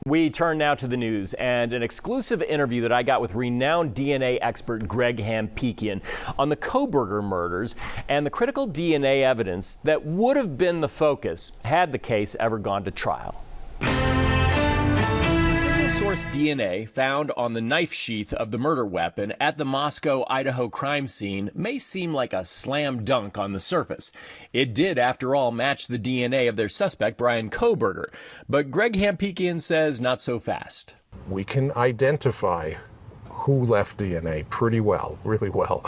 We turn now to the news and an exclusive interview that I got with renowned DNA expert Greg Hampikian on the Kohberger murders and the critical DNA evidence that would have been the focus had the case ever gone to trial. Source DNA found on the knife sheath of the murder weapon at the Moscow, Idaho crime scene may seem like a slam dunk on the surface. It did, after all, match the DNA of their suspect, Brian Kohberger. But Greg Hampikian says not so fast. We can identify who left DNA pretty well, really well.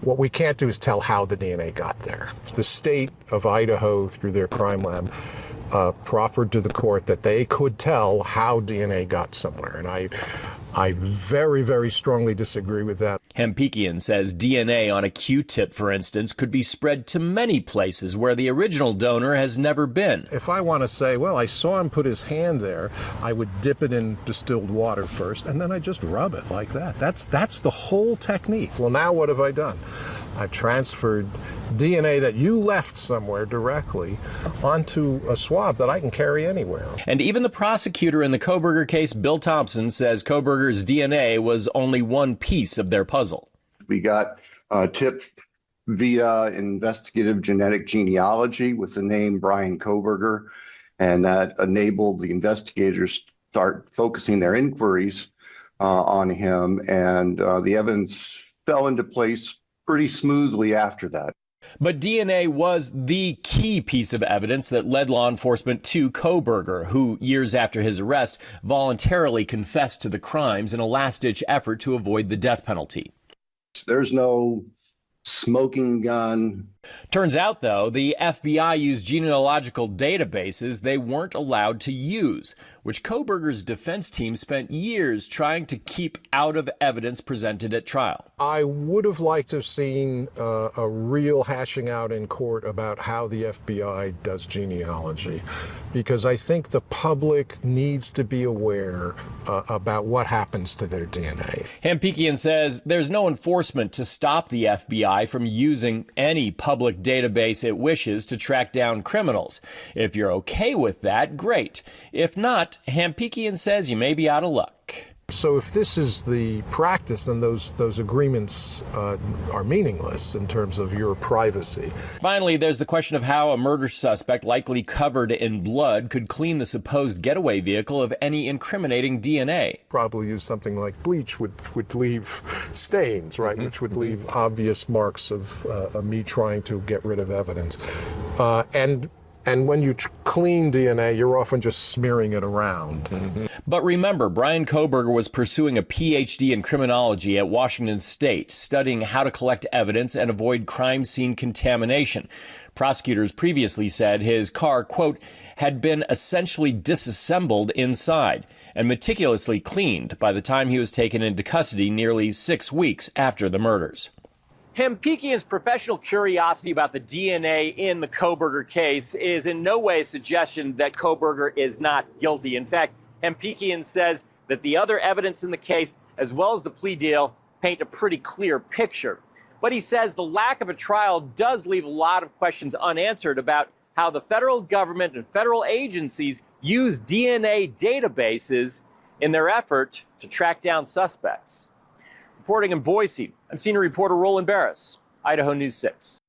What we can't do is tell how the DNA got there. The state of Idaho, through their crime lab, proffered to the court that they could tell how DNA got somewhere. And I very, very strongly disagree with that. Hampikian says DNA on a Q-tip, for instance, could be spread to many places where the original donor has never been. If I want to say, well, I saw him put his hand there, I would dip it in distilled water first, and then I just rub it like that. That's the whole technique. Well, now what have I done? I've transferred DNA that you left somewhere directly onto a swab that I can carry anywhere. And even the prosecutor in the Kohberger case, Bill Thompson, says Kohberger's DNA was only one piece of their puzzle. We got a tip via investigative genetic genealogy with the name Brian Kohberger, and that enabled the investigators to start focusing their inquiries on him, and the evidence fell into place pretty smoothly after that. But DNA was the key piece of evidence that led law enforcement to Kohberger, who, years after his arrest, voluntarily confessed to the crimes in a last-ditch effort to avoid the death penalty. There's no smoking gun. Turns out, though, the FBI used genealogical databases they weren't allowed to use, which Kohberger's defense team spent years trying to keep out of evidence presented at trial. I would have liked to have seen a real hashing out in court about how the FBI does genealogy, because I think the public needs to be aware about what happens to their DNA. Hampikian says there's no enforcement to stop the FBI from using any public database it wishes to track down criminals. If you're okay with that, great. If not, Hampikian says you may be out of luck. So if this is the practice, then those agreements are meaningless in terms of your privacy. Finally, there's the question of how a murder suspect likely covered in blood could clean the supposed getaway vehicle of any incriminating DNA. Probably use something like bleach would leave stains, right? Which would leave obvious marks of me trying to get rid of evidence. And when you clean DNA, you're often just smearing it around. But remember, Brian Kohberger was pursuing a PhD in criminology at Washington State, studying how to collect evidence and avoid crime scene contamination. Prosecutors previously said his car, quote, had been essentially disassembled inside and meticulously cleaned by the time he was taken into custody nearly 6 weeks after the murders. Hampikian's professional curiosity about the DNA in the Kohberger case is in no way a suggestion that Kohberger is not guilty. In fact, Hampikian says that the other evidence in the case, as well as the plea deal, paint a pretty clear picture. But he says the lack of a trial does leave a lot of questions unanswered about how the federal government and federal agencies use DNA databases in their effort to track down suspects. Reporting in Boise, I'm senior reporter Roland Barris, Idaho News 6.